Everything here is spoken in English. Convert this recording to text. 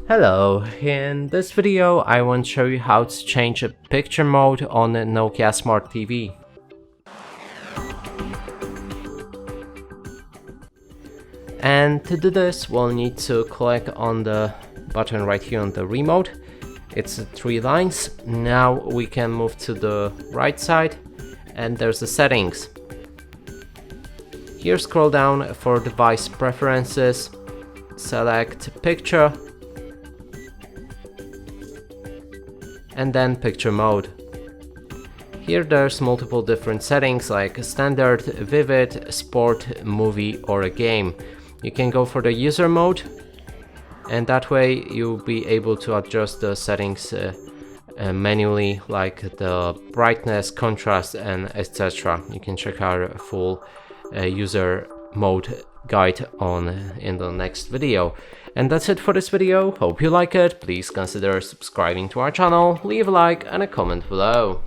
Hello, in this video I want to show you how to change a picture mode on a Nokia Smart TV. And to do this we'll need to click on the button right here on the remote. It's 3 lines. Now we can move to the right side and there's the settings. Here scroll down for device preferences, select picture and then picture mode. Here there's multiple different settings like standard, vivid, sport, movie or a game. You can go for the user mode and that way you'll be able to adjust the settings manually, like the brightness, contrast and etc. You can check our full user mode guide in the next video. And that's it for this video. Hope you like it. Please consider subscribing to our channel, leave a like and a comment below.